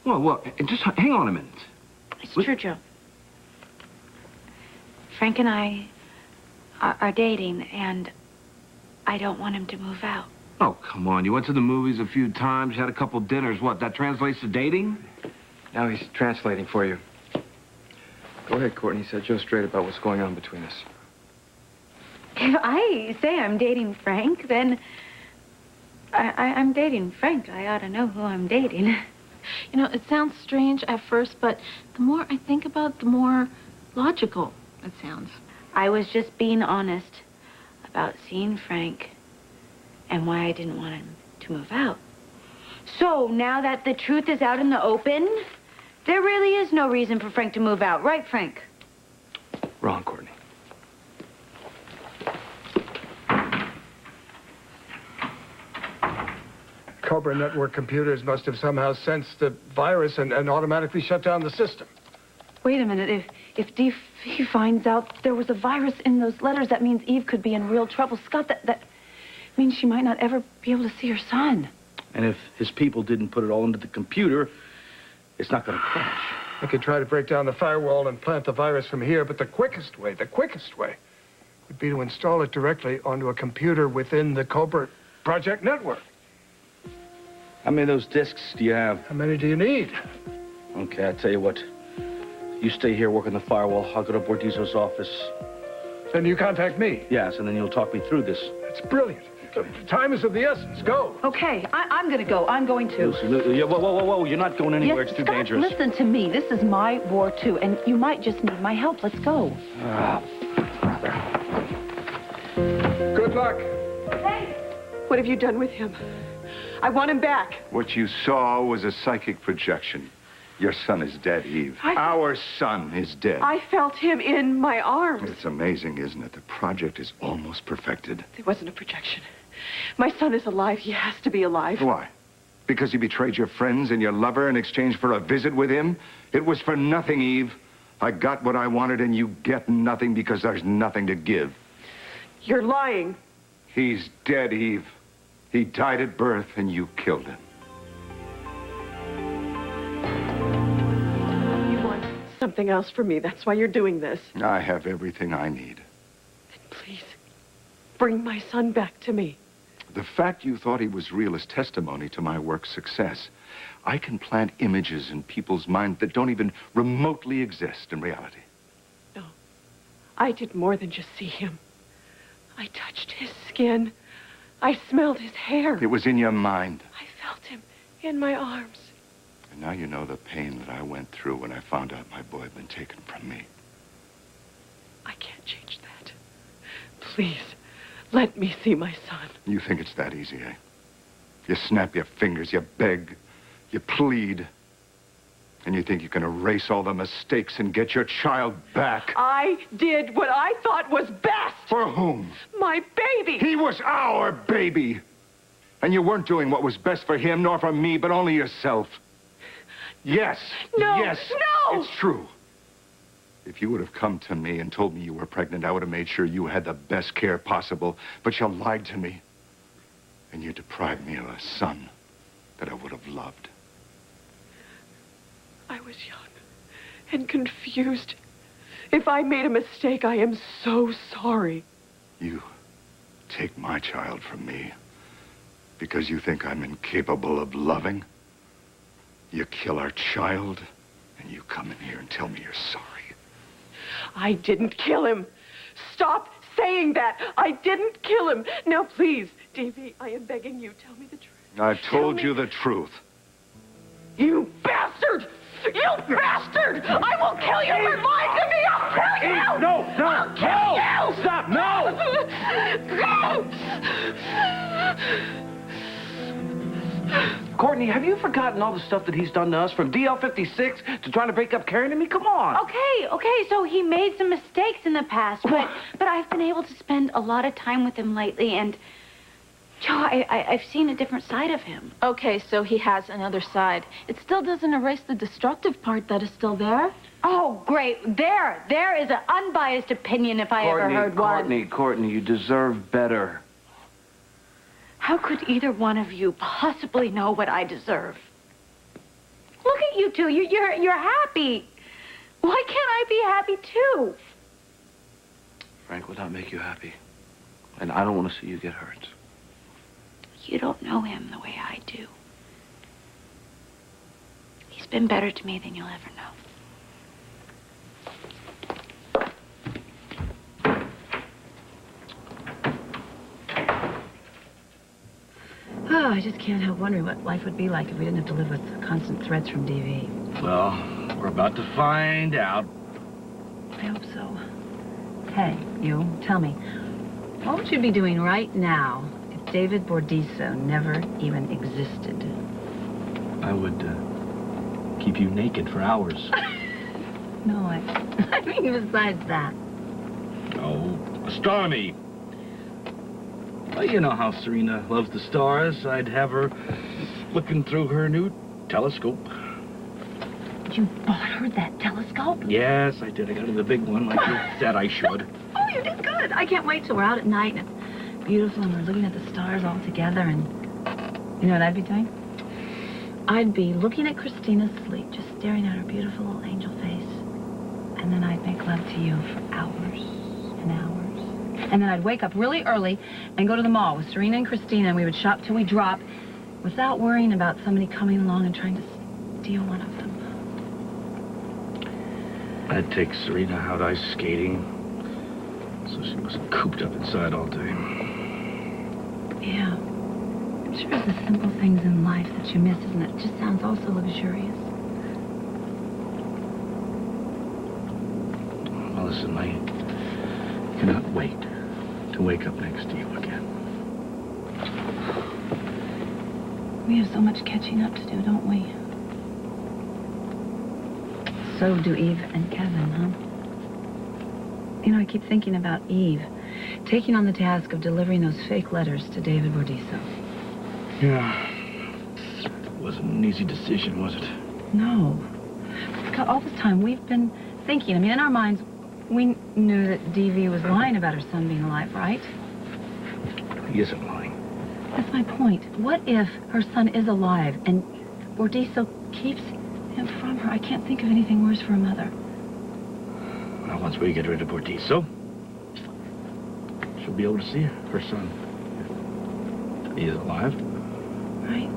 Well, just hang on a minute. It's true, Joe. Frank and I are dating, and I don't want him to move out. Oh, come on. You went to the movies a few times, had a couple dinners. What, that translates to dating? Now he's translating for you. Go ahead, Courtney. Set Joe straight about what's going on between us. If I say I'm dating Frank, then I'm dating Frank. I ought to know who I'm dating. You know, it sounds strange at first, but the more I think about it, the more logical it sounds. I was just being honest about seeing Frank and why I didn't want him to move out. So now that the truth is out in the open, there really is no reason for Frank to move out. Right, Frank? Wrong, Courtney. Cobra network computers must have somehow sensed the virus and automatically shut down the system. Wait a minute. If he finds out there was a virus in those letters, that means Eve could be in real trouble. Scott, that means she might not ever be able to see her son. And if his people didn't put it all into the computer, it's not going to crash. They could try to break down the firewall and plant the virus from here, but the quickest way would be to install it directly onto a computer within the Cobra project network. How many of those disks do you have? How many do you need? Okay, I tell you what. You stay here working the firewall. I'll go to Bordizzo's office. Then you contact me. Yes, and then you'll talk me through this. That's brilliant. Time is of the essence. Go. Okay, I'm going to go. I'm going to. Lucy, whoa. You're not going anywhere. Yes, It's too Scott, dangerous. Listen to me. This is my war, too, and you might just need my help. Let's go. Good luck. Hey! What have you done with him? I want him back. What you saw was a psychic projection. Your son is dead, Eve. Our son is dead. I felt him in my arms. It's amazing, isn't it? The project is almost perfected. It wasn't a projection. My son is alive. He has to be alive. Why? Because you betrayed your friends and your lover in exchange for a visit with him? It was for nothing, Eve. I got what I wanted, and you get nothing because there's nothing to give. You're lying. He's dead, Eve. He died at birth, and you killed him. You want something else from me. That's why you're doing this. I have everything I need. Then please, bring my son back to me. The fact you thought he was real is testimony to my work's success. I can plant images in people's minds that don't even remotely exist in reality. No, I did more than just see him. I touched his skin. I smelled his hair. It was in your mind. I felt him in my arms. And now you know the pain that I went through when I found out my boy had been taken from me. I can't change that. Please, let me see my son. You think it's that easy, eh? You snap your fingers, you beg, you plead, and you think you can erase all the mistakes and get your child back. I did what I thought was best. For whom? My baby. He was our baby. And you weren't doing what was best for him, nor for me, but only yourself. Yes. No. Yes. No. It's true. If you would have come to me and told me you were pregnant, I would have made sure you had the best care possible. But you lied to me. And you deprived me of a son that I would have loved. I was young and confused. If I made a mistake, I am so sorry. You take my child from me because you think I'm incapable of loving? You kill our child, and you come in here and tell me you're sorry. I didn't kill him. Stop saying that. I didn't kill him. Now, please, Davy, I am begging you, tell me the truth. I've told you the truth. You bastard! You bastard! I will kill you for lying to me! I'll kill you! I'll kill you! Stop! No! Courtney, have you forgotten all the stuff that he's done to us, from DL56 to trying to break up Karen and me? Come on. Okay, so he made some mistakes in the past, but I've been able to spend a lot of time with him lately, and Joe, I've seen a different side of him. Okay, so he has another side. It still doesn't erase the destructive part that is still there. Oh, great. There is an unbiased opinion if I ever heard one. Courtney, you deserve better. How could either one of you possibly know what I deserve? Look at at you two. You're happy. Why can't I be happy too? Frank would not make you happy. And I don't want to see you get hurt. You don't know him the way I do. He's been better to me than you'll ever know. Oh, I just can't help wondering what life would be like if we didn't have to live with constant threats from DV. Well, we're about to find out. I hope so. Hey, you, tell me, what would you be doing right now if David Bordiso never even existed? I would keep you naked for hours. No, I mean besides that. Oh, astronomy. Well, you know how Serena loves the stars. I'd have her looking through her new telescope. You bought her that telescope? Yes, I did. I got her the big one like you said I should. Oh, you did good. I can't wait till we're out at night and it's beautiful and we're looking at the stars all together and... You know what I'd be doing? I'd be looking at Christina's sleep, just staring at her beautiful little angel face. And then I'd make love to you for hours and hours. And then I'd wake up really early and go to the mall with Serena and Christina, and we would shop till we drop without worrying about somebody coming along and trying to steal one of them. I'd take Serena out ice skating so she wasn't cooped up inside all day. Yeah. I'm sure it's the simple things in life that you miss, isn't it? It just sounds all so luxurious. Well, listen, I cannot wait to wake up next to you again. We have so much catching up to do, don't we? So do Eve and Kevin, huh? You know, I keep thinking about Eve taking on the task of delivering those fake letters to David Bordiso. Yeah. It wasn't an easy decision, was it? No. Scott, all this time we've been thinking, I mean, in our minds, we knew that DV was lying about her son being alive, right? He isn't lying. That's my point. What if her son is alive and Bordiso keeps him from her? I can't think of anything worse for a mother. Well, once we get rid of Bordiso, she'll be able to see her son. If he is alive. Right.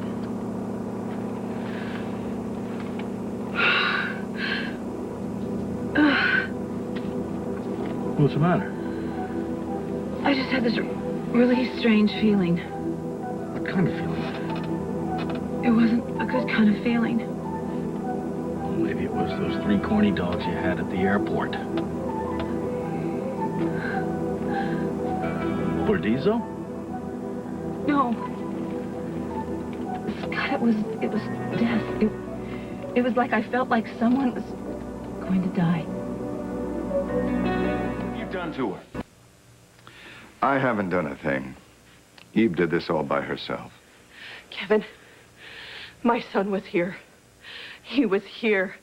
What's the matter? I just had this really strange feeling. What kind of feeling? It wasn't a good kind of feeling. Well, maybe it was those 3 corny dogs you had at the airport. Bordiso? No. Scott, it was death. It was like I felt like someone was going to die. What have you done to her? I haven't done a thing. Eve did this all by herself. Kevin, my son was here. He was here.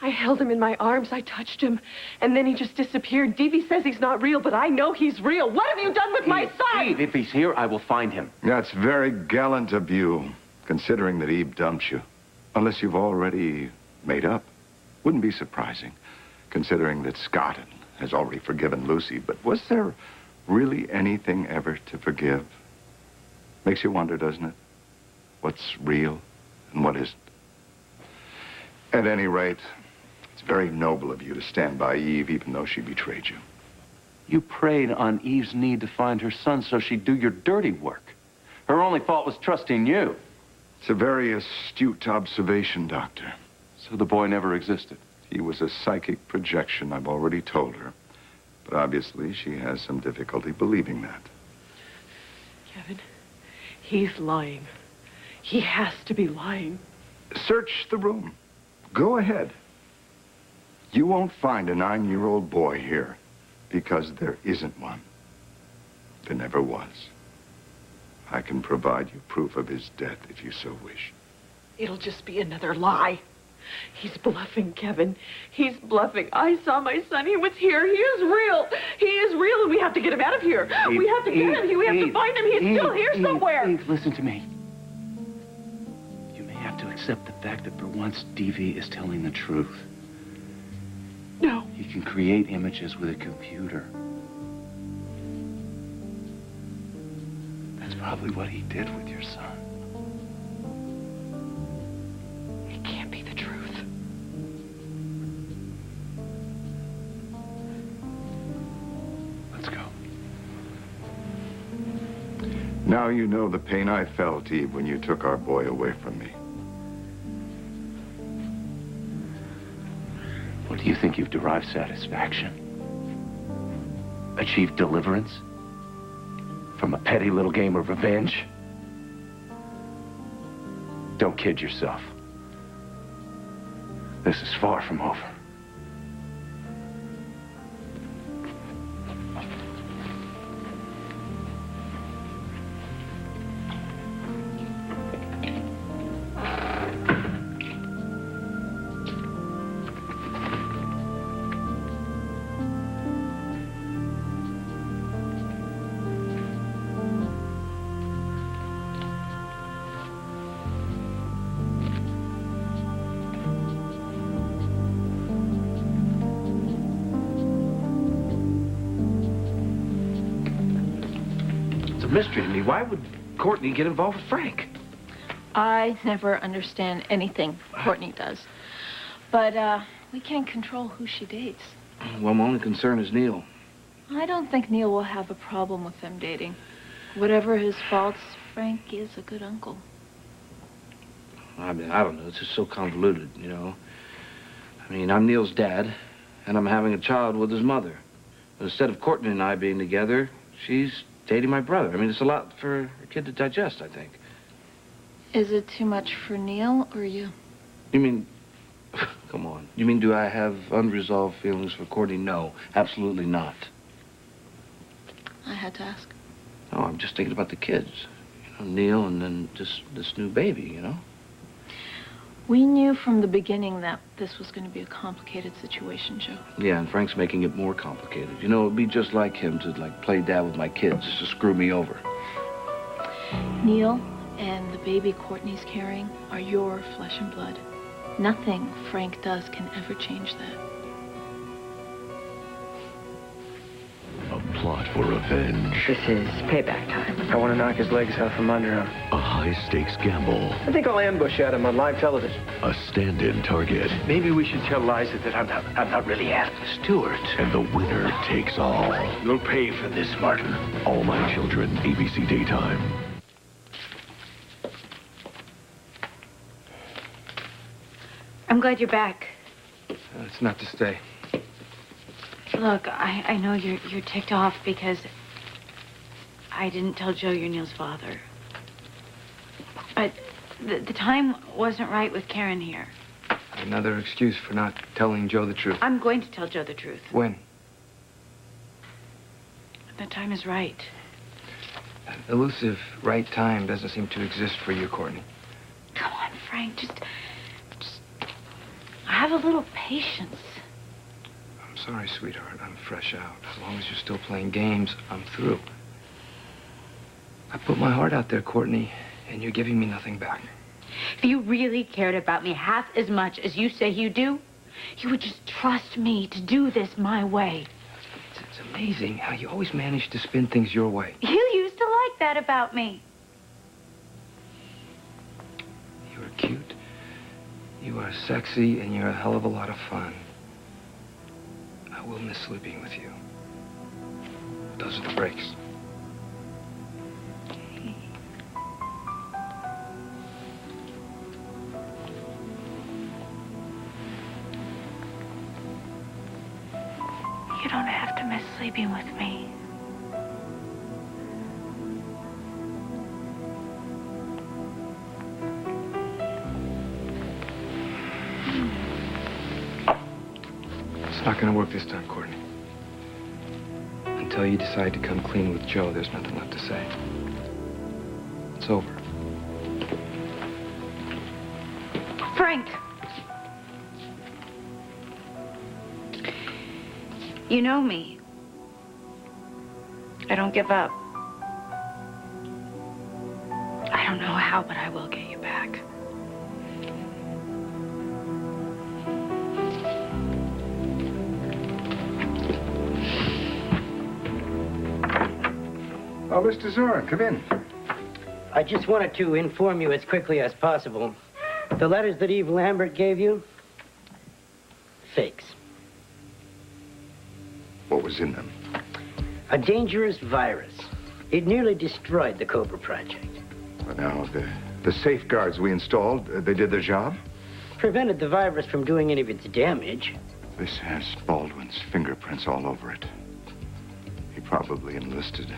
I held him in my arms. I touched him. And then he just disappeared. Davy says he's not real, but I know he's real. What have you done with my son? Eve, if he's here, I will find him. That's very gallant of you, considering that Eve dumped you. Unless you've already made up. Wouldn't be surprising, considering that Scott has already forgiven Lucy. But was there really anything ever to forgive? Makes you wonder, doesn't it? What's real and what isn't? At any rate, it's very noble of you to stand by Eve, even though she betrayed you. You preyed on Eve's need to find her son so she'd do your dirty work. Her only fault was trusting you. It's a very astute observation, Doctor. So the boy never existed. He was a psychic projection, I've already told her. But obviously, she has some difficulty believing that. Kevin, he's lying. He has to be lying. Search the room. Go ahead. You won't find a 9-year-old boy here because there isn't one. There never was. I can provide you proof of his death if you so wish. It'll just be another lie. He's bluffing, Kevin. He's bluffing. I saw my son. He was here. He is real. He is real, and we have to get him out of here. We have to get him. We have to find him. He's still here somewhere. Eve, listen to me. You may have to accept the fact that for once Devi is telling the truth. No. He can create images with a computer. That's probably what he did with your son. It can't be the truth. Let's go. Now you know the pain I felt, Eve, when you took our boy away from me. Well, do you think you've derived satisfaction? Achieved deliverance? From a petty little game of revenge? Don't kid yourself. This is far from over. Mystery to me. Why would Courtney get involved with Frank? I never understand anything Courtney does. But, we can't control who she dates. Well, my only concern is Neil. I don't think Neil will have a problem with them dating. Whatever his faults, Frank is a good uncle. I mean, I don't know. It's just so convoluted, you know. I mean, I'm Neil's dad, and I'm having a child with his mother. But instead of Courtney and I being together, she's dating my brother. I mean, it's a lot for a kid to digest, I think. Is it too much for Neil or you? You mean, come on. You mean, do I have unresolved feelings for Courtney? No, absolutely not. I had to ask. No, I'm just thinking about the kids. You know, Neil and then just this new baby, you know? We knew from the beginning that this was going to be a complicated situation, Joe. Yeah, and Frank's making it more complicated. You know, it'd be just like him to, play dad with my kids, just to screw me over. Neil and the baby Courtney's carrying are your flesh and blood. Nothing Frank does can ever change that. A plot for revenge. This is payback time. I want to knock his legs out from under him. A high-stakes gamble. I think I'll ambush Adam on live television. A stand-in target. Maybe we should tell Liza that I'm not really Adam Stewart. And the winner takes all. You'll pay for this, Martin. All My Children, ABC Daytime. I'm glad you're back. It's not to stay. Look, I know you're ticked off because I didn't tell Joe you're Neil's father. But the time wasn't right with Karen here. Another excuse for not telling Joe the truth. I'm going to tell Joe the truth. When? The time is right. An elusive right time doesn't seem to exist for you, Courtney. Come on, Frank, just have a little patience. I'm sorry, sweetheart. I'm fresh out. As long as you're still playing games, I'm through. I put my heart out there, Courtney, and you're giving me nothing back. If you really cared about me half as much as you say you do, you would just trust me to do this my way. It's amazing how you always manage to spin things your way. You used to like that about me. You are cute, you are sexy, and you're a hell of a lot of fun. I will miss sleeping with you. Those are the breaks. You don't have to miss sleeping with me. It's not gonna work this time, Courtney. Until you decide to come clean with Joe, there's nothing left to say. It's over. Frank! You know me. I don't give up. I don't know how, but I will get you back. Oh, Mr. Zorn, come in. I just wanted to inform you as quickly as possible. The letters that Eve Lambert gave you, fakes. What was in them? A dangerous virus. It nearly destroyed the Cobra project. Well, now, the safeguards we installed, they did their job? Prevented the virus from doing any of its damage. This has Baldwin's fingerprints all over it. He probably enlisted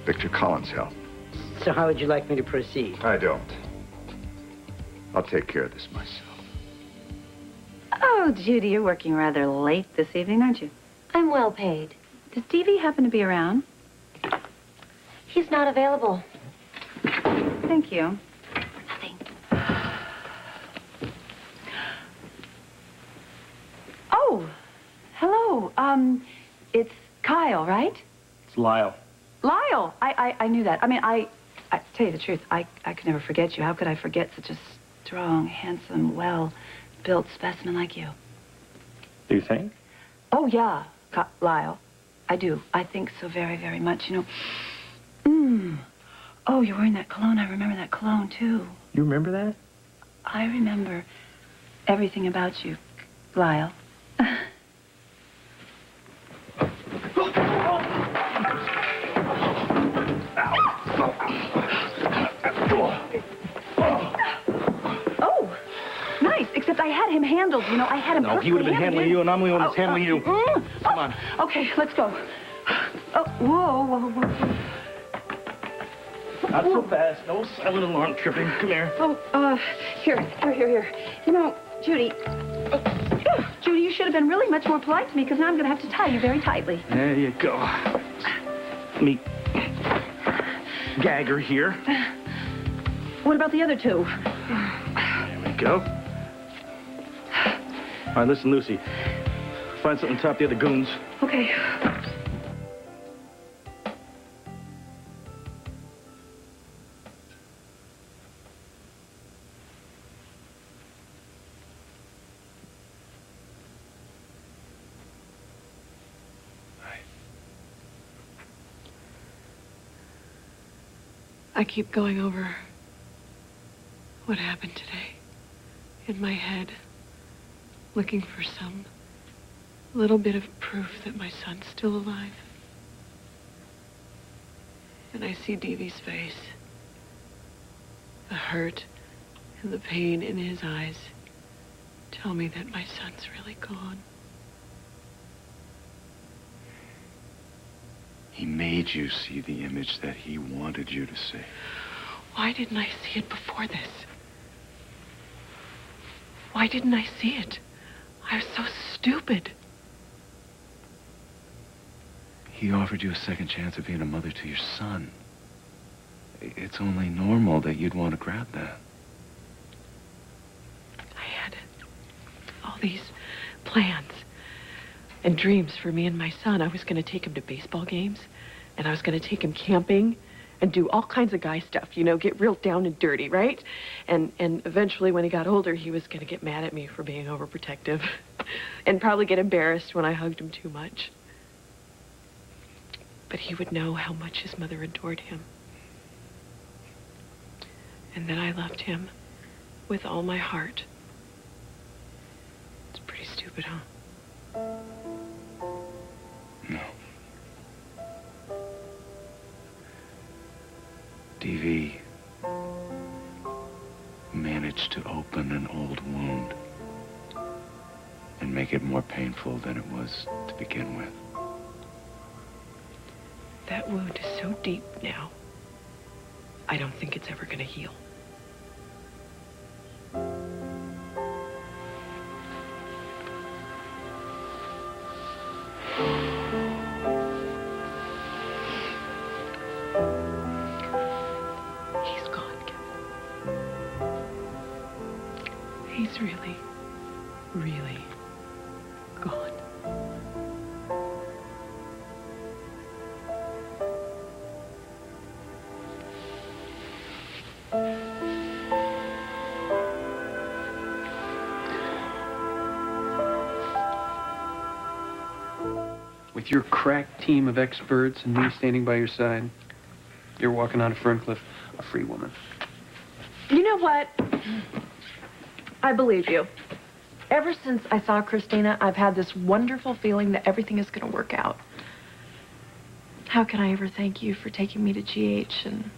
Victor Collins' help. So how would you like me to proceed? I don't. I'll take care of this myself. Oh, Judy, you're working rather late this evening, aren't you? I'm well paid. Does Stevie happen to be around? He's not available. Thank you. Nothing. Oh, hello. It's Kyle, right? It's Lyle. Lyle! I knew that. I mean, I tell you the truth, I could never forget you. How could I forget such a strong, handsome, well-built specimen like you? Do you think? Oh, yeah, Lyle. I do. I think so very, very much, you know. Oh, you're wearing that cologne. I remember that cologne, too. You remember that? I remember everything about you, Lyle. Oh, nice. Except I had him handled, you know. I had him No, he would have been handling you, and I'm the one that's handling you. Come on. Okay, let's go. Oh, whoa. Not so fast. No silent alarm tripping. Come here. Oh, here. You know, Judy, Judy, you should have been really much more polite to me, because now I'm going to have to tie you very tightly. There you go. Let me gag her here. What about the other two? There we go. All right, listen, Lucy. Find something to top the other goons. Okay. I keep going over what happened today in my head, looking for some little bit of proof that my son's still alive. And I see Davey's face, the hurt and the pain in his eyes tell me that my son's really gone. He made you see the image that he wanted you to see. Why didn't I see it before this? Why didn't I see it? I was so stupid. He offered you a second chance of being a mother to your son. It's only normal that you'd want to grab that. I had all these plans and dreams for me and my son. I was going to take him to baseball games, and I was going to take him camping and do all kinds of guy stuff, you know, get real down and dirty, right? And eventually, when he got older, he was going to get mad at me for being overprotective and probably get embarrassed when I hugged him too much. But he would know how much his mother adored him. And then I loved him with all my heart. It's pretty stupid, huh? No. Davey managed to open an old wound and make it more painful than it was to begin with. That wound is so deep now, I don't think it's ever going to heal. He's gone, Kevin. He's really, really gone. With your crack team of experts and me standing by your side, You're walking out of Ferncliff a free woman. You know what? I believe you. Ever since I saw Christina, I've had this wonderful feeling that everything is going to work out. How can I ever thank you for taking me to GH and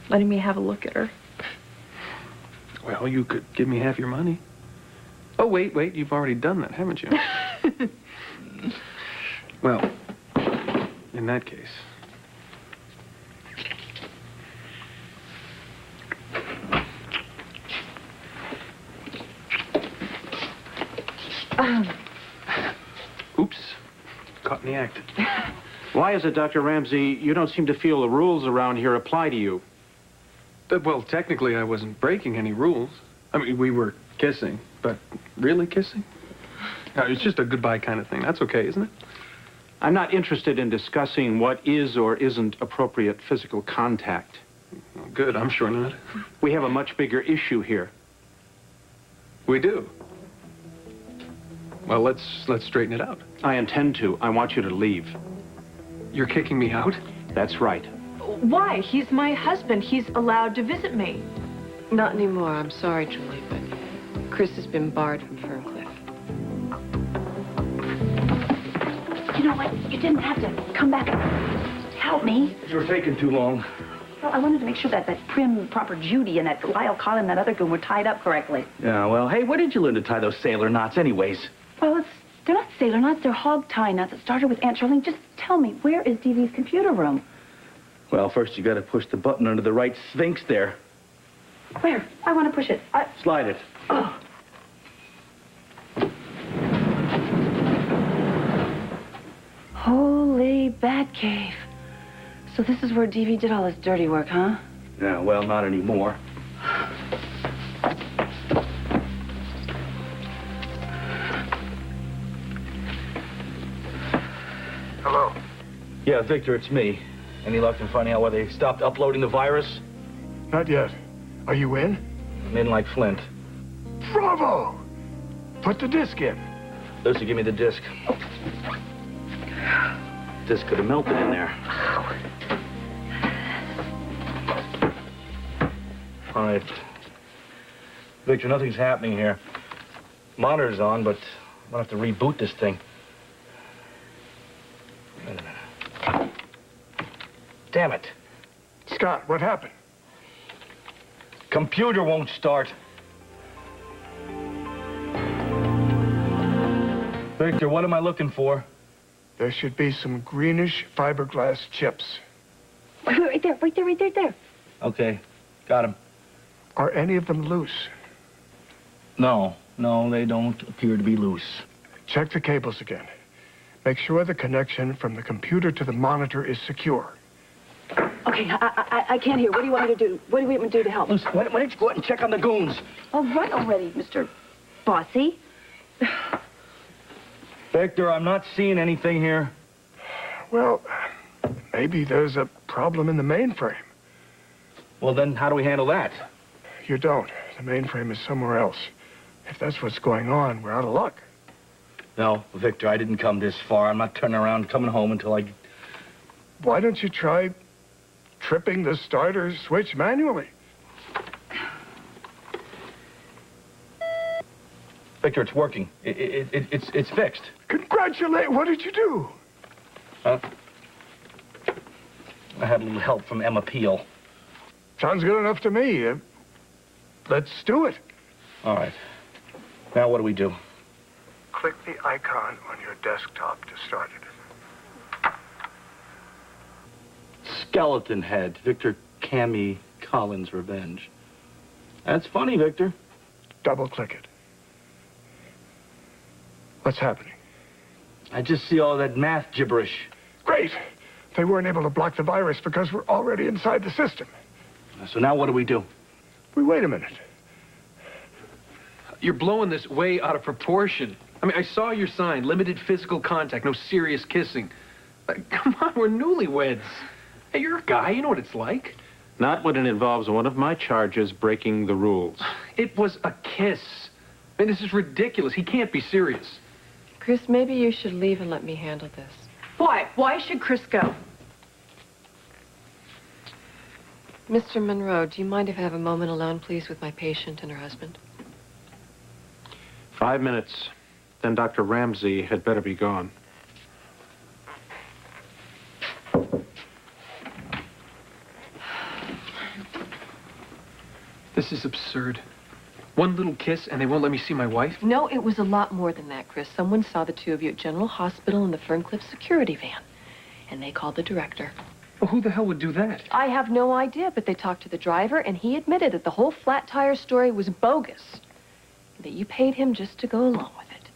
letting me have a look at her? Well, you could give me half your money. Oh, wait, you've already done that, haven't you? Well, in that case... Oops. Caught in the act. Why is it, Dr. Ramsey, you don't seem to feel the rules around here apply to you? Well, technically, I wasn't breaking any rules. I mean, we were kissing, but really kissing? No, it's just a goodbye kind of thing. That's okay, isn't it? I'm not interested in discussing what is or isn't appropriate physical contact. Well, good, I'm sure not. We have a much bigger issue here. We do. Well, let's straighten it out. I intend to. I want you to leave. You're kicking me out? That's right. Why? He's my husband. He's allowed to visit me. Not anymore. I'm sorry, Julie, but Chris has been barred from Ferncliff. You know what? You didn't have to come back and help me. You were taking too long. Well, I wanted to make sure that prim, proper Judy and that Lyle Collin and that other goon were tied up correctly. Yeah, well, hey, where did you learn to tie those sailor knots anyways? Well, they're not sailor knots, they're hog tie knots. It started with Aunt Charlene. Just tell me, where is DV's computer room? Well, first you gotta push the button under the right sphinx there. Where? I want to push it. Slide it. Oh. Holy Batcave. So this is where DV did all his dirty work, huh? Yeah, well, not anymore. Hello? Yeah, Victor, it's me. Any luck in finding out why they stopped uploading the virus? Not yet. Are you in? I'm in like Flint. Bravo! Put the disc in. Lucy, give me the disc. Disc could have melted in there. All right. Victor, nothing's happening here. Monitor's on, but I'm gonna have to reboot this thing. Wait a minute. Damn it. Scott, what happened? Computer won't start. Victor, what am I looking for? There should be some greenish fiberglass chips. Right there. Okay, got him. Are any of them loose? No, they don't appear to be loose. Check the cables again. Make sure the connection from the computer to the monitor is secure. Okay, I can't hear. What do you want me to do? What do you want me to do to help? Lucy, why don't you go out and check on the goons? All right already, Mr. Bossy. Victor, I'm not seeing anything here. Well, maybe there's a problem in the mainframe. Well, then how do we handle that? You don't. The mainframe is somewhere else. If that's what's going on, we're out of luck. No, Victor, I didn't come this far. I'm not turning around and coming home until I... Why don't you try tripping the starter switch manually? Victor, it's working. It's fixed. Congratulate! What did you do? Huh? I had a little help from Emma Peel. Sounds good enough to me. Let's do it. All right. Now what do we do? Click the icon on your desktop to start it. Skeleton head. Victor Cammy Collins' revenge. That's funny, Victor. Double-click it. What's happening? I just see all that math gibberish. Great. They weren't able to block the virus because we're already inside the system. So now what do we do? We wait a minute. You're blowing this way out of proportion. I mean, I saw your sign, limited physical contact, no serious kissing. Come on, we're newlyweds. Hey, you're a guy, you know what it's like. Not when it involves one of my charges breaking the rules. It was a kiss. I mean, this is ridiculous. He can't be serious. Chris, maybe you should leave and let me handle this. Why? Why should Chris go? Mr. Monroe, do you mind if I have a moment alone, please, with my patient and her husband? 5 minutes. Then Dr. Ramsey had better be gone. This is absurd. One little kiss and they won't let me see my wife? No, it was a lot more than that, Chris. Someone saw the two of you at General Hospital in the Ferncliff security van, and they called the director. Well, who the hell would do that? I have no idea, but they talked to the driver, and he admitted that the whole flat tire story was bogus, that you paid him just to go along with it.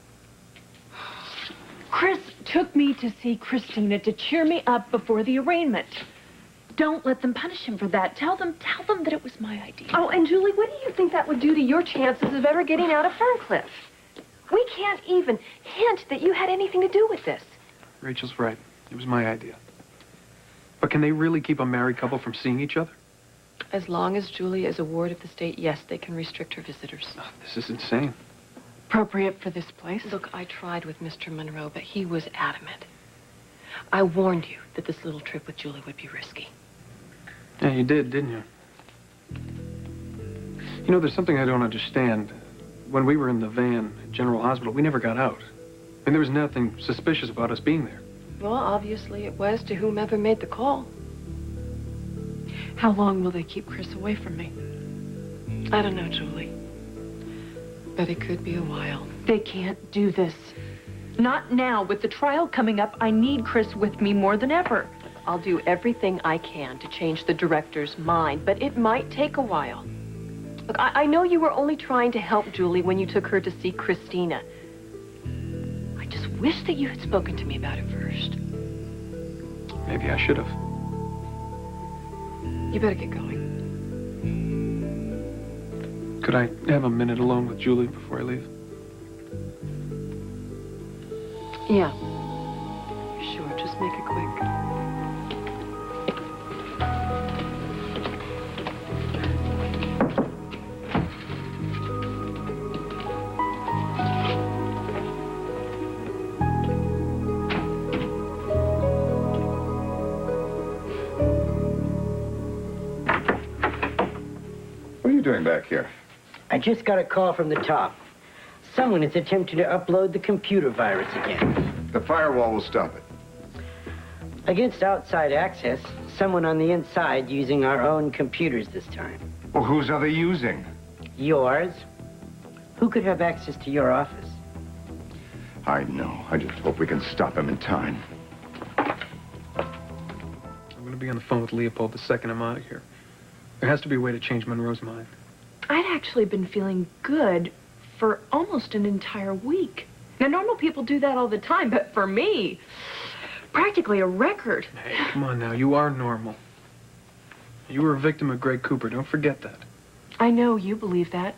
Chris took me to see Christina to cheer me up before the arraignment. Don't let them punish him for that. Tell them that it was my idea. Oh, and Julie, what do you think that would do to your chances of ever getting out of Ferncliff? We can't even hint that you had anything to do with this. Rachel's right. It was my idea. But can they really keep a married couple from seeing each other? As long as Julie is a ward of the state, yes, they can restrict her visitors. Oh, this is insane. Appropriate for this place. Look, I tried with Mr. Monroe, but he was adamant. I warned you that this little trip with Julie would be risky. Yeah, you did, didn't you? You know, there's something I don't understand. When we were in the van at General Hospital, we never got out. And there was nothing suspicious about us being there. Well, obviously it was to whomever made the call. How long will they keep Chris away from me? I don't know, Julie. But it could be a while. They can't do this. Not now. With the trial coming up, I need Chris with me more than ever. I'll do everything I can to change the director's mind, but it might take a while. Look, I know you were only trying to help Julie when you took her to see Christina. I just wish that you had spoken to me about it first. Maybe I should have. You better get going. Could I have a minute alone with Julie before I leave? Yeah. Sure, just make it quick. What are you doing back here? I just got a call from the top. Someone is attempting to upload the computer virus again. The firewall will stop it. Against outside access, someone on the inside using our own computers this time. Well, whose are they using? Yours? Who could have access to your office? I know. I just hope we can stop him in time. I'm going to be on the phone with Leopold the second I'm out of here. There has to be a way to change Monroe's mind. I'd actually been feeling good for almost an entire week. Now, normal people do that all the time, but for me, practically a record. Hey, come on now. You are normal. You were a victim of Greg Cooper. Don't forget that. I know you believe that.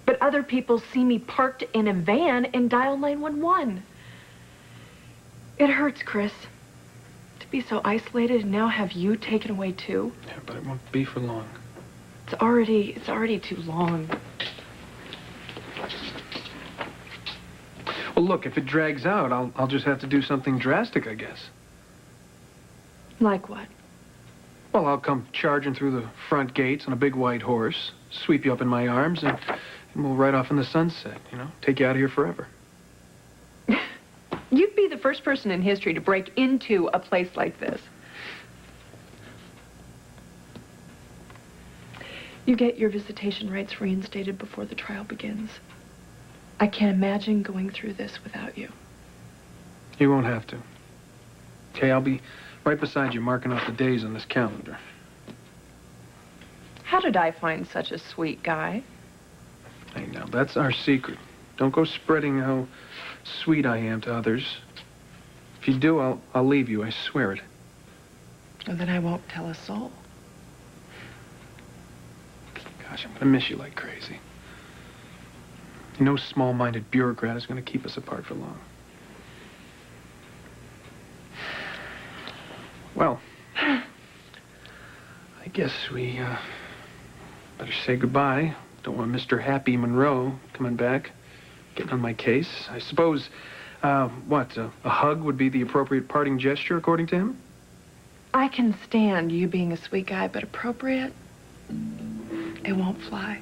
But other people see me parked in a van and dial 911. It hurts, Chris. To be so isolated and now have you taken away too. Yeah, but it won't be for long. It's already too long. Well, look, if it drags out, I'll just have to do something drastic, I guess. Like what? Well, I'll come charging through the front gates on a big white horse, sweep you up in my arms, and we'll ride off in the sunset, you know? Take you out of here forever. You'd be the first person in history to break into a place like this. You get your visitation rights reinstated before the trial begins. I can't imagine going through this without you. You won't have to. Okay, I'll be right beside you marking off the days on this calendar. How did I find such a sweet guy? Hey, now, that's our secret. Don't go spreading how sweet I am to others. If you do, I'll leave you, I swear it. Well, then I won't tell a soul. Gosh, I'm gonna miss you like crazy. No small-minded bureaucrat is gonna keep us apart for long. Well, I guess we, better say goodbye. Don't want Mr. Happy Monroe coming back, getting on my case. I suppose, a hug would be the appropriate parting gesture, according to him? I can stand you being a sweet guy, but appropriate, it won't fly.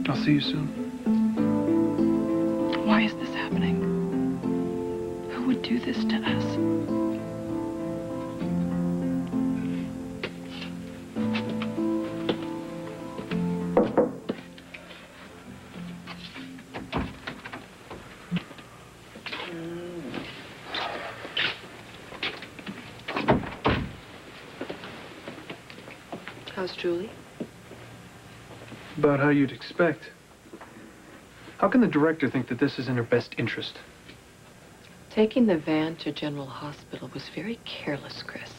I'll see you soon. Why is this happening? Who would do this to us? How's Julie? About how you'd expect. How can the director think that this is in her best interest? Taking the van to General Hospital was very careless, Chris.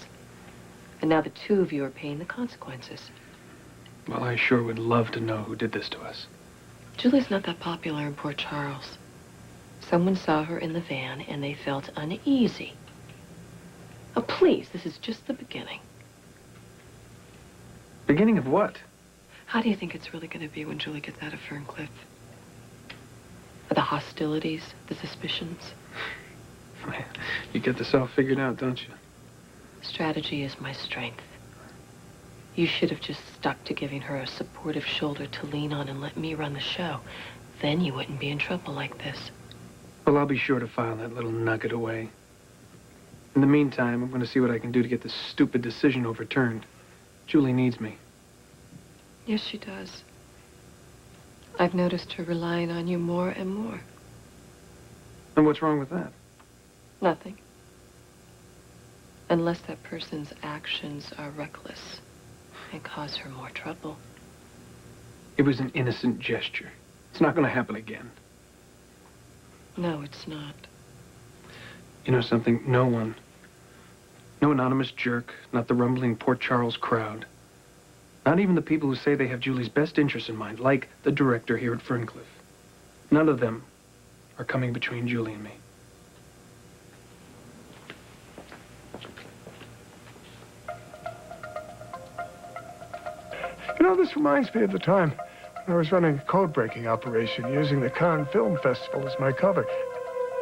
And now the two of you are paying the consequences. Well, I sure would love to know who did this to us. Julie's not that popular in Port Charles. Someone saw her in the van and they felt uneasy. Oh, please, this is just the beginning. Beginning of what? How do you think it's really going to be when Julie gets out of Ferncliff? The hostilities, the suspicions? You get this all figured out, don't you? Strategy is my strength. You should have just stuck to giving her a supportive shoulder to lean on and let me run the show. Then you wouldn't be in trouble like this. Well, I'll be sure to file that little nugget away. In the meantime, I'm going to see what I can do to get this stupid decision overturned. Julie needs me. Yes, she does. I've noticed her relying on you more and more. And what's wrong with that? Nothing. Unless that person's actions are reckless and cause her more trouble. It was an innocent gesture. It's not going to happen again. No, it's not. You know something? No anonymous jerk, not the rumbling Port Charles crowd. Not even the people who say they have Julie's best interests in mind, like the director here at Ferncliff. None of them are coming between Julie and me. You know, this reminds me of the time when I was running a code-breaking operation using the Cannes Film Festival as my cover.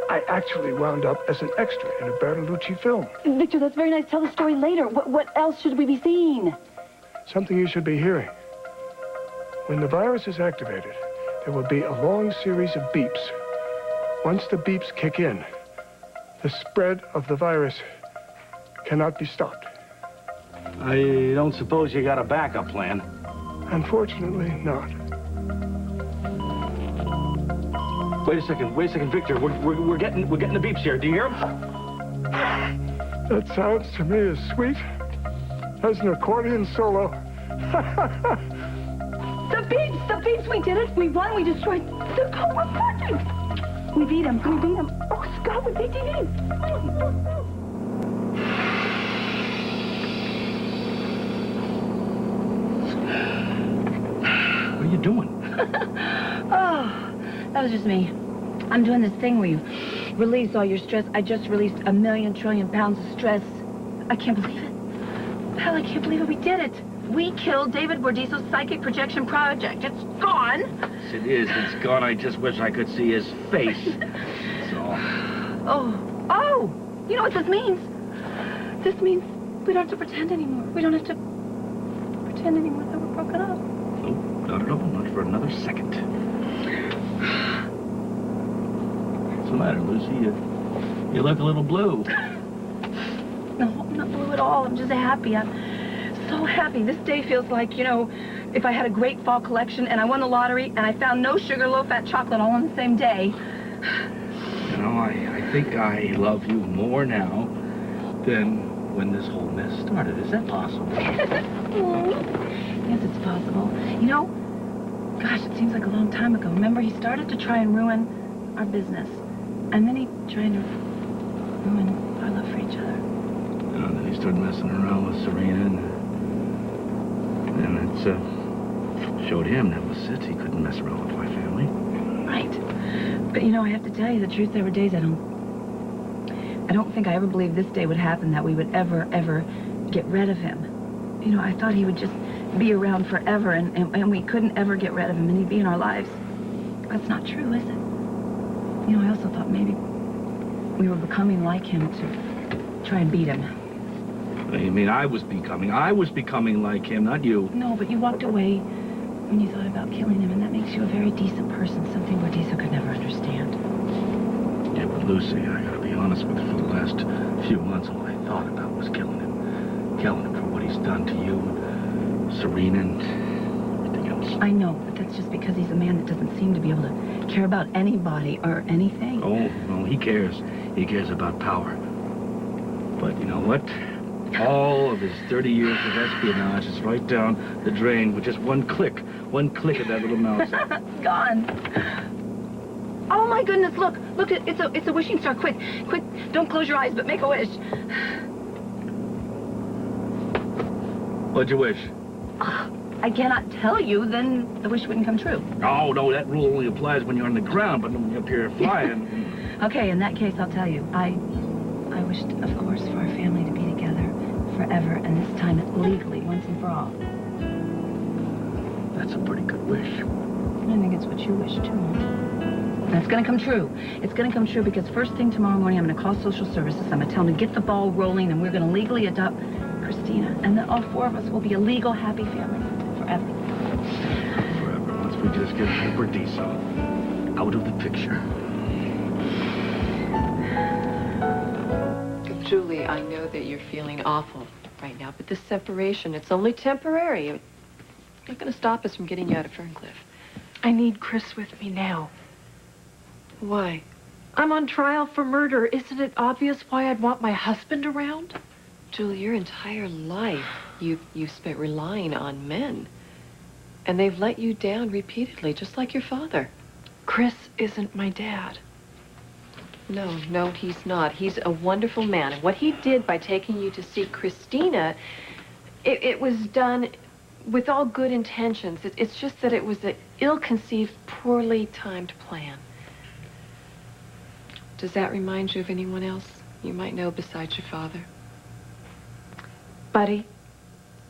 I actually wound up as an extra in a Bertolucci film. Victor, that's very nice. Tell the story later. What else should we be seeing? Something you should be hearing. When the virus is activated, there will be a long series of beeps. Once the beeps kick in, the spread of the virus cannot be stopped. I don't suppose you got a backup plan? Unfortunately, not. Wait a second, Victor. We're getting the beeps here. Do you hear them? That sounds to me as sweet as an accordion solo. The beeps, we did it. We won, we destroyed the Cobra project. We beat him. Oh, Scott, we beat TV. What are you doing? Oh, that was just me. I'm doing this thing where you release all your stress. I just released 1,000,000 trillion pounds of stress. I can't believe it. Hell, I can't believe it. We did it. We killed David Bordisso's psychic projection project. It's gone. Yes, it is. It's gone. I just wish I could see his face. That's all. Oh, you know what this means? This means we don't have to pretend anymore. We don't have to pretend anymore that we're broken up. Nope, not at all. Not for another second. What's the matter, Lucy? You look a little blue. No, I'm not blue at all. I'm just happy. I'm so happy. This day feels like, you know, if I had a great fall collection and I won the lottery and I found no sugar, low-fat chocolate all on the same day. You know, I think I love you more now than when this whole mess started. Is that possible? Yes, it's possible. You know, gosh, it seems like a long time ago. Remember, he started to try and ruin our business. And then he tried to ruin our love for each other. And then he started messing around with Serena, and it showed him that was it. He couldn't mess around with my family. Right. But, you know, I have to tell you the truth. There were days I don't I don't think I ever believed this day would happen, that we would ever get rid of him. You know, I thought he would just be around forever, and we couldn't ever get rid of him, and he'd be in our lives. That's not true, is it? You know, I also thought maybe we were becoming like him to try and beat him. You mean I was becoming like him, not you. No, but you walked away when you thought about killing him, and that makes you a very decent person, something Bordizzo could never understand. Yeah, but Lucy, I gotta be honest with you, for the last few months, all I thought about was killing him. Killing him for what he's done to you, Serena, and everything else. I know, but that's just because he's a man that doesn't seem to be able to care about anybody or anything. Oh, no, he cares. He cares about power. But you know what? All of his 30 years of espionage is right down the drain with just one click of that little mouse. Gone. Oh my goodness, look, it's a wishing star. Quick, don't close your eyes, but make a wish. What'd you wish? I cannot tell you, then the wish wouldn't come true. Oh, no, that rule only applies when you're on the ground, but when you're up here flying. Okay, in that case, I'll tell you. I wished, of course, for our family to be together forever, and this time legally, once and for all. That's a pretty good wish. I think it's what you wish, too. And it's going to come true. It's going to come true because first thing tomorrow morning, I'm going to call social services. I'm going to tell them to get the ball rolling, and we're going to legally adopt Christina. And then all four of us will be a legal, happy family forever. Forever, once we just get Bordizzo out of the picture. Julie, I know that you're feeling awful right now, but this separation, it's only temporary. It's not going to stop us from getting you out of Ferncliff. I need Chris with me now. Why? I'm on trial for murder. Isn't it obvious why I'd want my husband around? Julie, your entire life, you've spent relying on men. And they've let you down repeatedly, just like your father. Chris isn't my dad. No, he's not. He's a wonderful man. And what he did by taking you to see Christina, it was done with all good intentions. It's just that it was an ill-conceived, poorly timed plan. Does that remind you of anyone else you might know besides your father? Buddy?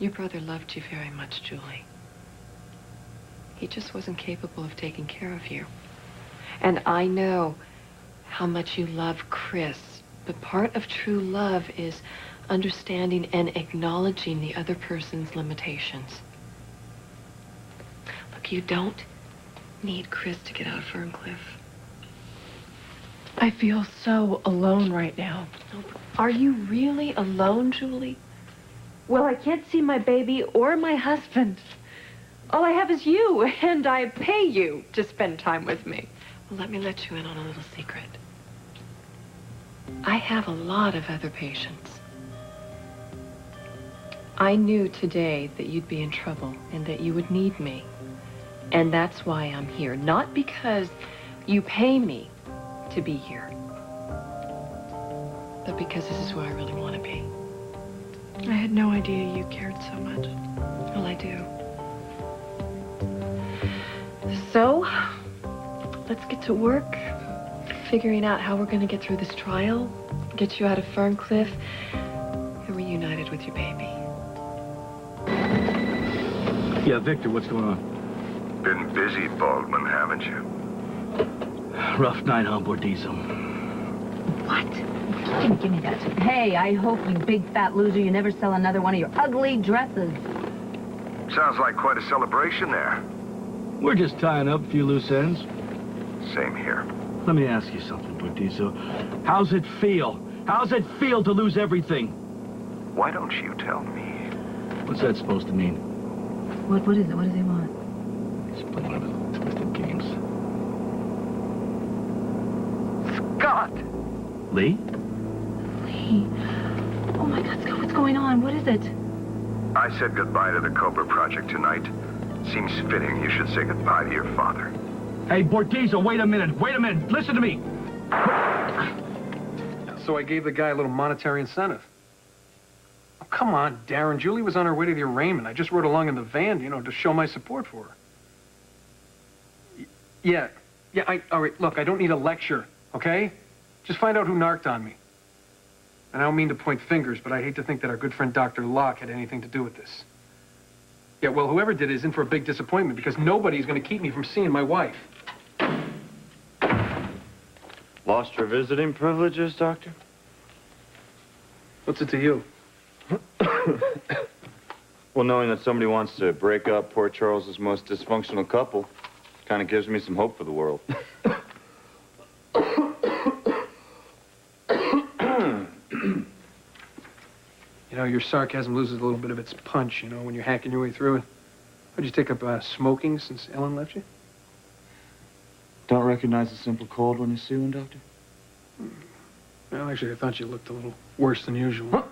Your brother loved you very much, Julie. He just wasn't capable of taking care of you. And I know how much you love Chris, but part of true love is understanding and acknowledging the other person's limitations. Look, you don't need Chris to get out of Ferncliff. I feel so alone right now. Are you really alone, Julie? Well, I can't see my baby or my husband. All I have is you, and I pay you to spend time with me. Well, let me let you in on a little secret. I have a lot of other patients. I knew today that you'd be in trouble and that you would need me. And that's why I'm here. Not because you pay me to be here, but because this is where I really want to be. I had no idea you cared so much. Well, I do. So, let's get to work, figuring out how we're going to get through this trial, get you out of Ferncliff, and reunited with your baby. Yeah, Victor, what's going on? Been busy, Baldwin, haven't you? Rough night on Bordizzo. What? Give me that. Hey, I hope, you big fat loser, you never sell another one of your ugly dresses. Sounds like quite a celebration there. We're just tying up a few loose ends. Same here. Let me ask you something, Bordizzo. How's it feel? How's it feel to lose everything? Why don't you tell me? What's that supposed to mean? What is it? What does he want? He's playing one of his twisted games. Scott! Lee? Lee. Oh my God, Scott, what's going on? What is it? I said goodbye to the Cobra project tonight. Seems fitting you should say goodbye to your father. Hey, Bordizzo, wait a minute. Listen to me. So I gave the guy a little monetary incentive. Oh, come on, Darren. Julie was on her way to the arraignment. I just rode along in the van, to show my support for her. Yeah, all right, look, I don't need a lecture, okay? Just find out who narked on me. And I don't mean to point fingers, but I hate to think that our good friend Dr. Locke had anything to do with this. Yeah, well, whoever did it is in for a big disappointment because nobody's going to keep me from seeing my wife. Lost your visiting privileges, Doctor? What's it to you? Well, knowing that somebody wants to break up poor Charles's most dysfunctional couple kind of gives me some hope for the world. You know, your sarcasm loses a little bit of its punch, you know, when you're hacking your way through it. What'd you take up smoking since Ellen left you? Don't recognize a simple cold when you see one, Doctor? Well, actually, I thought you looked a little worse than usual.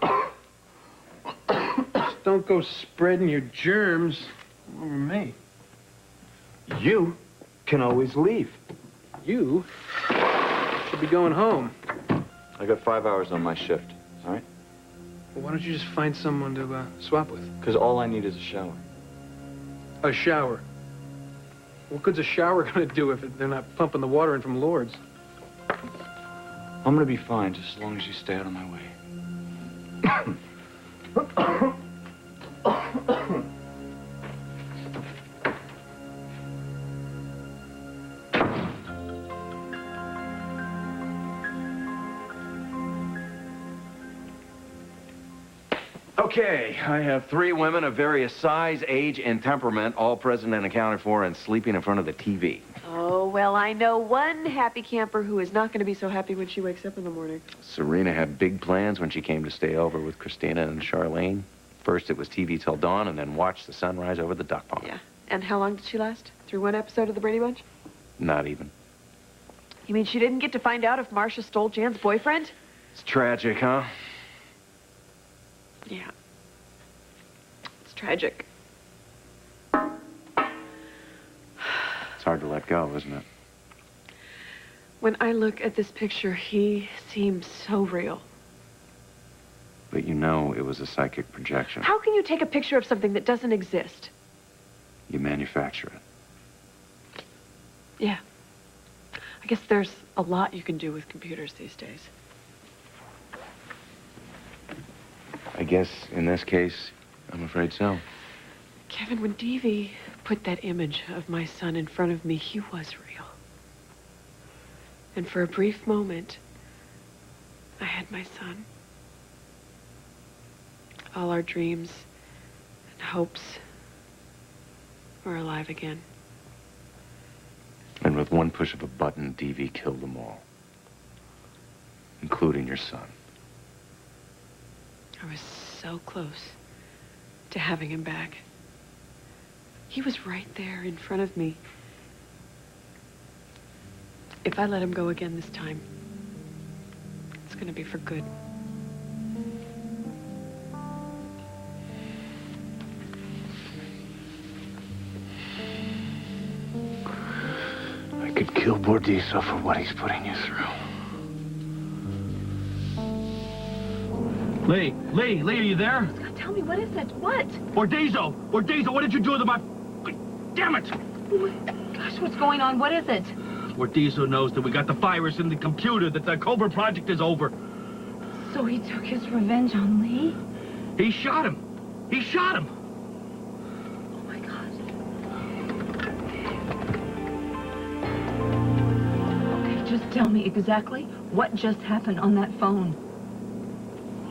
Just don't go spreading your germs all over me. You can always leave. You should be going home. I got 5 hours on my shift, all right? Well, why don't you just find someone to swap with? Because all I need is a shower. A shower? What good's a shower gonna do if they're not pumping the water in from Lord's? I'm gonna be fine just as long as you stay out of my way. Okay, I have 3 women of various size, age, and temperament, all present and accounted for and sleeping in front of the TV. Oh, well, I know one happy camper who is not going to be so happy when she wakes up in the morning. Serena had big plans when she came to stay over with Christina and Charlene. First it was TV till dawn and then watch the sunrise over the duck pond. Yeah. And how long did she last? Through one episode of the Brady Bunch? Not even. You mean she didn't get to find out if Marcia stole Jan's boyfriend? It's tragic, huh? Yeah. It's tragic. It's hard to let go, isn't it? When I look at this picture, he seems so real. But you know it was a psychic projection. How can you take a picture of something that doesn't exist? You manufacture it. Yeah. I guess there's a lot you can do with computers these days. I guess in this case, I'm afraid so. Kevin, when Davy put that image of my son in front of me, he was real. And for a brief moment, I had my son. All our dreams and hopes were alive again. And with one push of a button, Davy killed them all. Including your son. I was so close to having him back. He was right there in front of me. If I let him go again this time, it's gonna be for good. I could kill Bordiso for what he's putting you through. Lee, are you there? Scott, tell me, what is it? What? Bordiso, what did you do to my... Damn it! Oh my gosh, what's going on? What is it? Bordiso knows that we got the virus in the computer, that the Cobra project is over. So he took his revenge on Lee? He shot him. He shot him. Oh my God. Okay, just tell me exactly what just happened on that phone.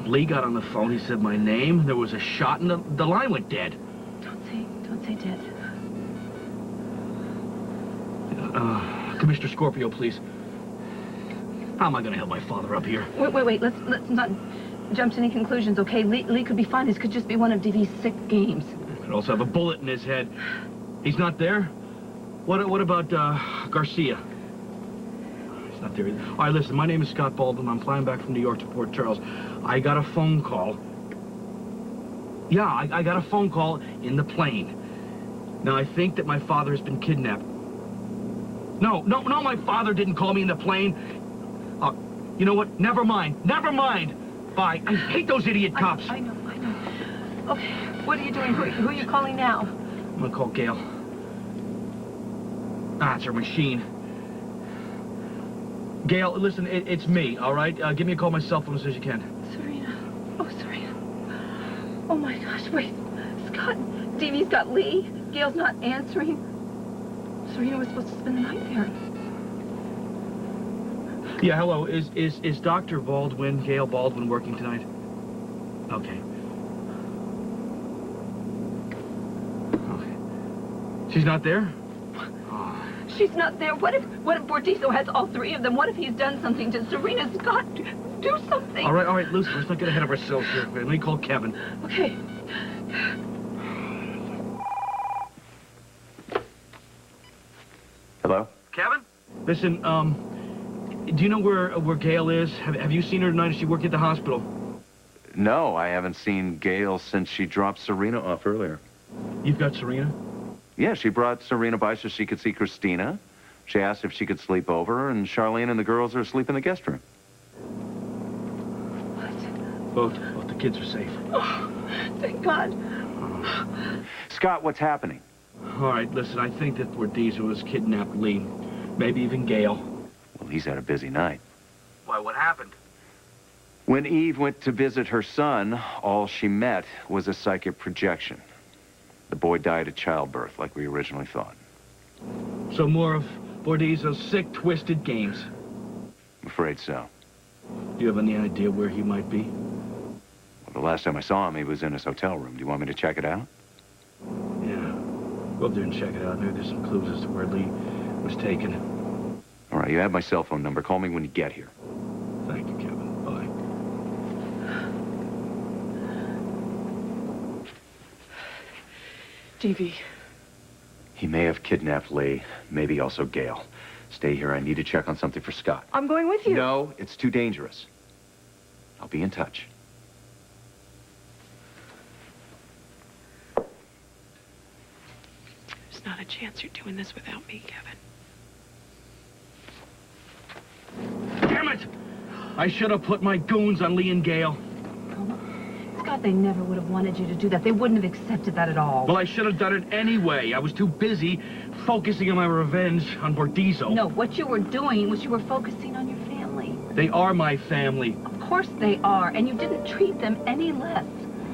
Lee got on the phone, he said my name, there was a shot, and the line went dead. Don't say dead. Commissioner Scorpio, please. How am I gonna help my father up here? Wait. Let's not jump to any conclusions, okay? Lee could be fine. This could just be one of Davey's sick games. Could also have a bullet in his head. He's not there? What about, Garcia? He's not there either. All right, listen, my name is Scott Baldwin. I'm flying back from New York to Port Charles. I got a phone call. Yeah, I got a phone call in the plane. Now, I think that my father has been kidnapped. No, my father didn't call me in the plane. You know what? Never mind. Bye. I hate those idiot cops. I know. Okay, what are you doing? Who are you calling now? I'm gonna call Gail. It's her machine. Gail, listen, it's me, all right? Give me a call on my cell phone as soon as you can. Serena. Oh, Serena. Oh, my gosh, wait. Scott, Davey's got Lee. Gail's not answering. Serena was supposed to spend the night there. Yeah, hello. Is Dr. Baldwin, Gail Baldwin, working tonight? Okay. Okay. She's not there? She's not there. What if Bordizo has all three of them? What if he's done something to Serena? Scott, do something. All right, Lucy, let's not get ahead of ourselves here. Let me call Kevin. Okay. Hello? Kevin? Listen, do you know where Gail is? Have you seen her tonight? Is she working at the hospital? No, I haven't seen Gail since she dropped Serena off earlier. You've got Serena? Yeah, she brought Serena by so she could see Christina. She asked if she could sleep over, and Charlene and the girls are asleep in the guest room. Both the kids are safe. Oh, thank God. Scott, what's happening? All right, listen, I think that Bordizo has kidnapped Lee. Maybe even Gail. Well, he's had a busy night. Why, what happened? When Eve went to visit her son, all she met was a psychic projection. The boy died at childbirth, like we originally thought. So more of Bordizo's sick, twisted games. I'm afraid so. Do you have any idea where he might be? Well, the last time I saw him, he was in his hotel room. Do you want me to check it out? Yeah. Go up there and check it out. Maybe there's some clues as to where Lee was taken. All right, you have my cell phone number. Call me when you get here. Thank you, Kevin. Bye. Davy. He may have kidnapped Lee, maybe also Gail. Stay here. I need to check on something for Scott. I'm going with you. No, it's too dangerous. I'll be in touch. There's not a chance you're doing this without me, Kevin. Damn it! I should have put my goons on Lee and Gail. Scott, they never would have wanted you to do that. They wouldn't have accepted that at all. Well, I should have done it anyway. I was too busy focusing on my revenge on Bordizo. No, what you were doing was you were focusing on your family. They are my family. Of course they are, and you didn't treat them any less.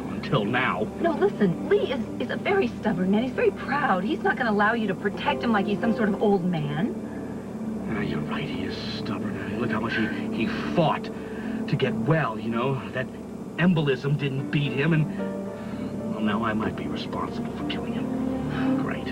Until now. No, listen, Lee is a very stubborn man. He's very proud. He's not going to allow you to protect him like he's some sort of old man. You're right, he is stubborn. Look how much he fought to get well, you know. That embolism didn't beat him, and well, now I might be responsible for killing him. Great.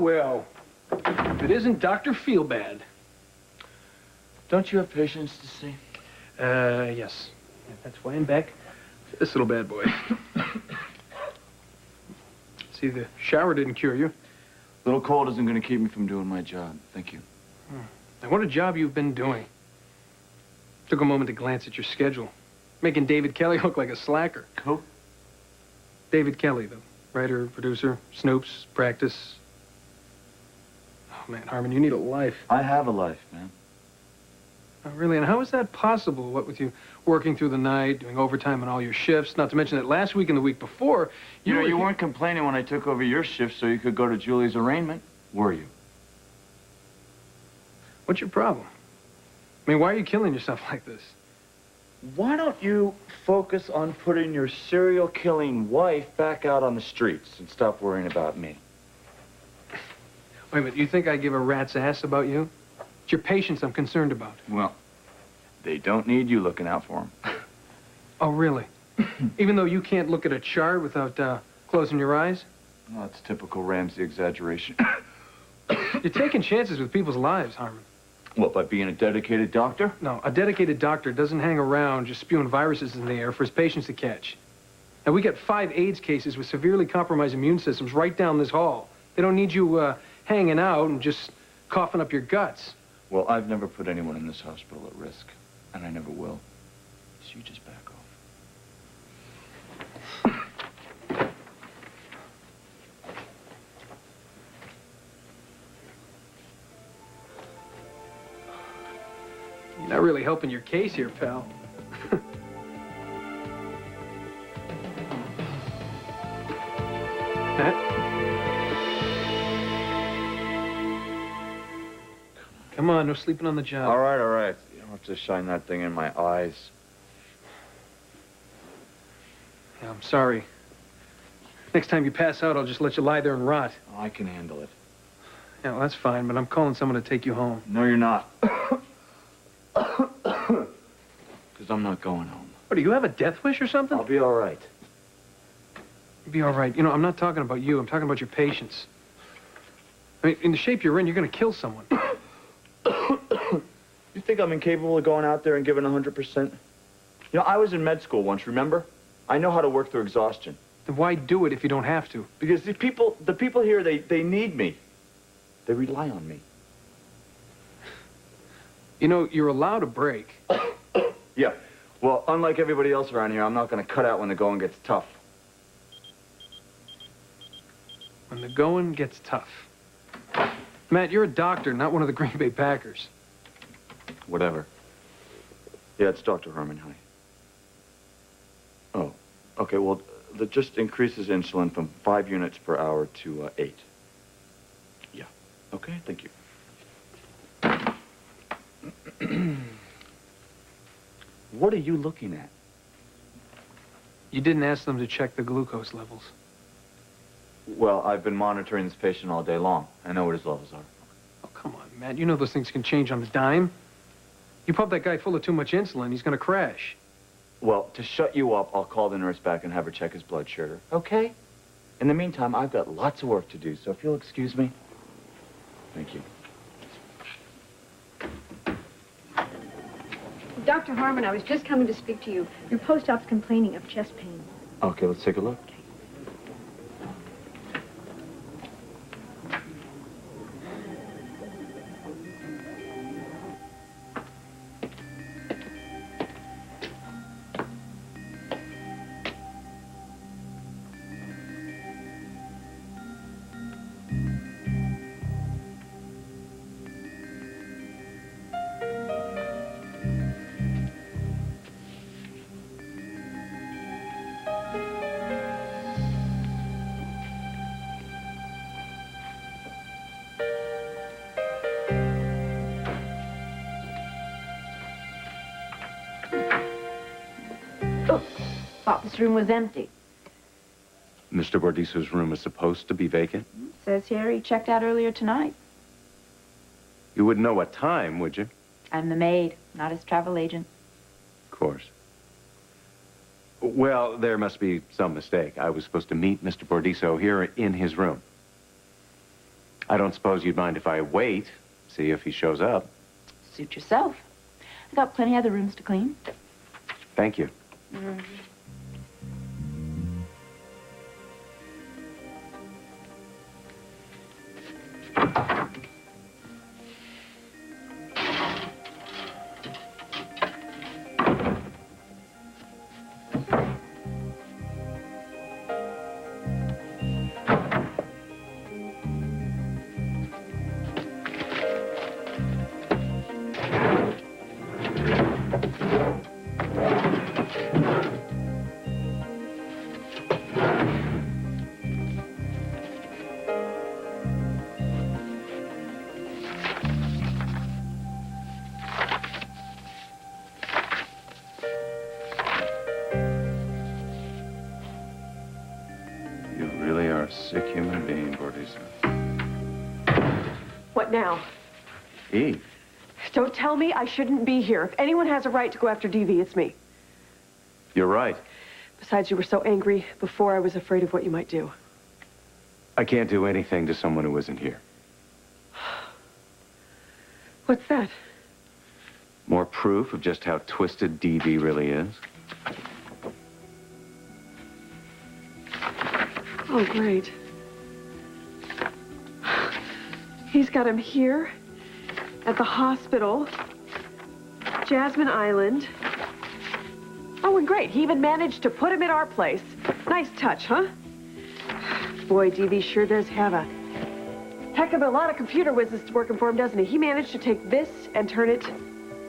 Well. If it isn't Dr. Feelbad. Don't you have patients to see? Yes. That's why I'm back. This little bad boy. See, the shower didn't cure you. Little cold isn't going to keep me from doing my job. Thank you. Now, what a job you've been doing. Took a moment to glance at your schedule. Making David Kelly look like a slacker. Who? David Kelly, the writer, producer, Snoops, Practice. Oh, man, Harmon, you need a life. I have a life, man. Oh, really? And how is that possible? What with you working through the night, doing overtime on all your shifts? Not to mention that last week and the week before, You weren't complaining when I took over your shift so you could go to Julie's arraignment, were you? What's your problem? I mean, why are you killing yourself like this? Why don't you focus on putting your serial-killing wife back out on the streets and stop worrying about me? Wait a minute, you think I give a rat's ass about you? It's your patients I'm concerned about. Well, they don't need you looking out for them. Oh, really? Even though you can't look at a chart without closing your eyes? Well, that's typical Ramsey exaggeration. You're taking chances with people's lives, Harmon. What, by being a dedicated doctor? No, a dedicated doctor doesn't hang around just spewing viruses in the air for his patients to catch. Now, we got 5 AIDS cases with severely compromised immune systems right down this hall. They don't need you hanging out and just coughing up your guts. Well, I've never put anyone in this hospital at risk, and I never will. So you just back off. Not really helping your case here, pal. Matt? Come on, no sleeping on the job. All right, all right. You don't have to shine that thing in my eyes. Yeah, I'm sorry. Next time you pass out, I'll just let you lie there and rot. Oh, I can handle it. Yeah, well, that's fine, but I'm calling someone to take you home. No, you're not. Because I'm not going home. What, do you have a death wish or something? I'll be all right. You'll be all right. You know, I'm not talking about you. I'm talking about your patients. I mean, in the shape you're in, you're going to kill someone. You think I'm incapable of going out there and giving 100%? You know, I was in med school once, remember? I know how to work through exhaustion. Then why do it if you don't have to? Because the people here, they need me. They rely on me. You know, you're allowed a break. Yeah. Well, unlike everybody else around here, I'm not going to cut out when the going gets tough. When the going gets tough. Matt, you're a doctor, not one of the Green Bay Packers. Whatever. Yeah, it's Dr. Herman. Hi. Oh, okay. Well, that just increases insulin from 5 units per hour to 8. Yeah. Okay, thank you. What are you looking at? You didn't ask them to check the glucose levels. Well, I've been monitoring this patient all day long. I know what his levels are. Oh, come on, Matt. You know those things can change on a dime. You pump that guy full of too much insulin, he's going to crash. Well, to shut you up, I'll call the nurse back and have her check his blood sugar. Okay? In the meantime, I've got lots of work to do, so if you'll excuse me. Thank you. Dr. Harmon, I was just coming to speak to you. Your post-op's complaining of chest pain. Okay, let's take a look. Thought this room was empty. Mr. Bordiso's room is supposed to be vacant? Says here he checked out earlier tonight. You wouldn't know what time, would you? I'm the maid, not his travel agent. Of course. Well, there must be some mistake. I was supposed to meet Mr. Bordiso here in his room. I don't suppose you'd mind if I wait, see if he shows up. Suit yourself. I got plenty other rooms to clean. Thank you. Mm-hmm. You really are a sick human being, Bordiso. What now? Eve. Don't tell me I shouldn't be here. If anyone has a right to go after DV, it's me. You're right. Besides, you were so angry before, I was afraid of what you might do. I can't do anything to someone who isn't here. What's that? More proof of just how twisted DV really is. Oh, great. He's got him here, at the hospital, Jasmine Island. Oh, and great. He even managed to put him at our place. Nice touch, huh? Boy, DV sure does have a heck of a lot of computer whizzes working for him, doesn't he? He managed to take this and turn it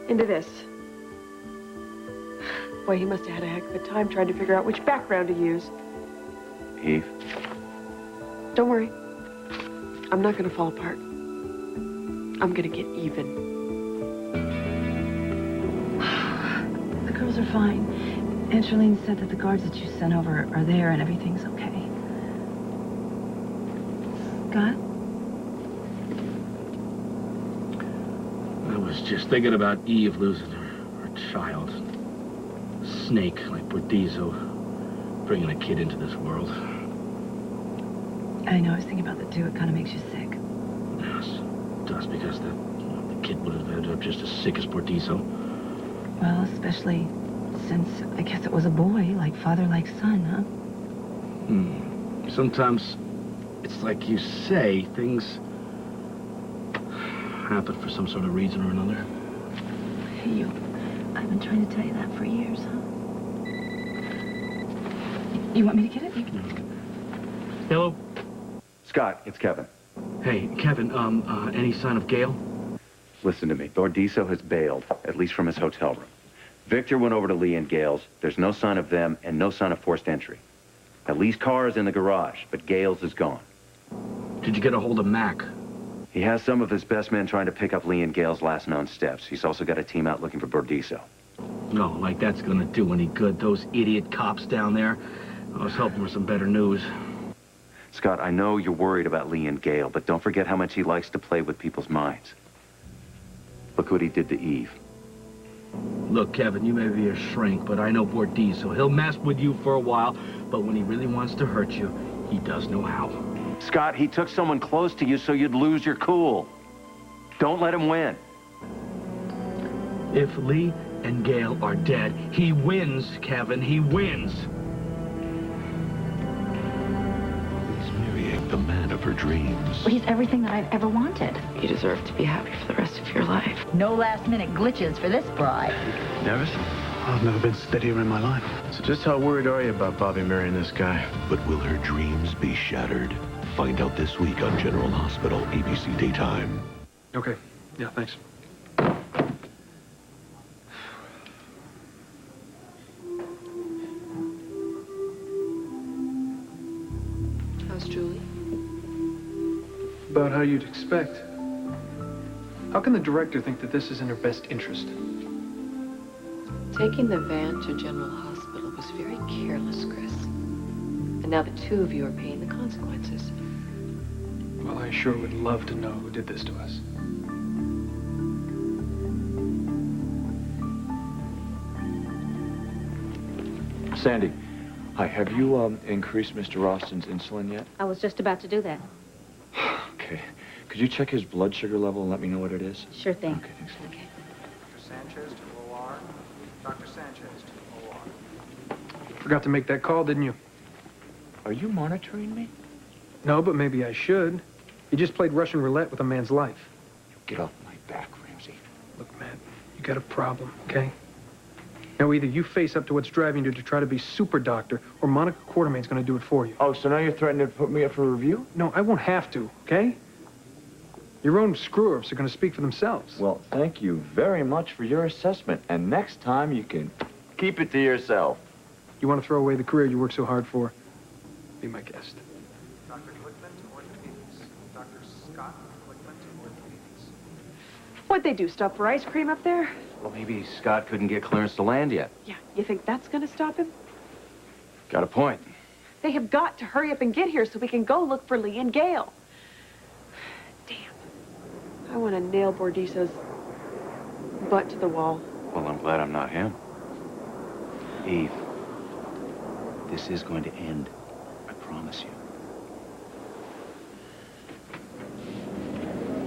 into this. Boy, he must have had a heck of a time trying to figure out which background to use. Eve, Don't worry. I'm not gonna fall apart. I'm gonna get even. The girls are fine. Aunt Charlene said that the guards that you sent over are there and everything's okay. Scott? I was just thinking about Eve losing her child. Snake like Bordizo bringing a kid into this world. I know, I was thinking about that too. It kind of makes you sick. Yes, it does, because the kid would have ended up just as sick as Bordizo. Well, especially since I guess it was a boy, like father, like son, huh? Sometimes it's like you say, things happen for some sort of reason or another. I've been trying to tell you that for years, huh? You want me to get it? Hello? Scott, it's Kevin. Hey, Kevin, any sign of Gail? Listen to me. Bordizo has bailed, at least from his hotel room. Victor went over to Lee and Gail's. There's no sign of them and no sign of forced entry. Now, Lee's car is in the garage, but Gail's is gone. Did you get a hold of Mac? He has some of his best men trying to pick up Lee and Gail's last known steps. He's also got a team out looking for Bordizo. No, like that's gonna do any good. Those idiot cops down there. I was hoping for some better news. Scott, I know you're worried about Lee and Gail, but don't forget how much he likes to play with people's minds. Look what he did to Eve. Look, Kevin, you may be a shrink, but I know Bordizo. He'll mess with you for a while, but when he really wants to hurt you, he does know how. Scott, he took someone close to you so you'd lose your cool. Don't let him win. If Lee and Gail are dead, he wins, Kevin. He wins. He's marrying the man of her dreams. Well, he's everything that I've ever wanted. You deserve to be happy for the rest of your life. No last-minute glitches for this bride. Nervous? I've never been steadier in my life. So just how worried are you about Bobby marrying this guy? But will her dreams be shattered? Find out this week on General Hospital, ABC Daytime. Okay. Yeah, thanks. How's Julie? About how you'd expect. How can the director think that this is in her best interest? Taking the van to General Hospital was very careless, Chris. And now the two of you are paying the consequences. Well, I sure would love to know who did this to us. Sandy, hi. Have you increased Mr. Ralston's insulin yet? I was just about to do that. Okay. Could you check his blood sugar level and let me know what it is? Sure thing. Okay, thanks. Okay. Dr. Sanchez to OR. Dr. Sanchez to OR. Forgot to make that call, didn't you? Are you monitoring me? No, but maybe I should. You just played Russian roulette with a man's life. Get off my back, Ramsey. Look, Matt, you got a problem, okay? Now, either you face up to what's driving you to try to be super doctor, or Monica Quartermain's going to do it for you. Oh, so now you're threatening to put me up for review? No, I won't have to, okay? Your own screw-ups are going to speak for themselves. Well, thank you very much for your assessment. And next time you can keep it to yourself. You want to throw away the career you worked so hard for? Be my guest. Dr. Glickman to orthopedics. Dr. Scott Glickman to orthopedics. What'd they do, stop for ice cream up there? Well, maybe Scott couldn't get clearance to land yet. Yeah, you think that's gonna stop him? Got a point. They have got to hurry up and get here so we can go look for Lee and Gail. Damn. I want to nail Bordizo's butt to the wall. Well, I'm glad I'm not him. Eve, this is going to end. I promise you.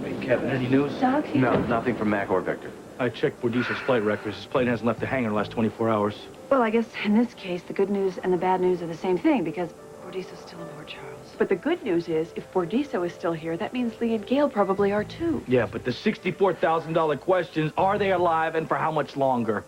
Hey, Kevin, any news? Doc? No, nothing from Mac or Victor. I checked Bordizo's flight records. His plane hasn't left the hangar in the last 24 hours. Well, I guess in this case, the good news and the bad news are the same thing, because Bordizo's still aboard Charles. But the good news is, if Bordizo is still here, that means Lee and Gail probably are too. Yeah, but the $64,000 questions, are they alive and for how much longer?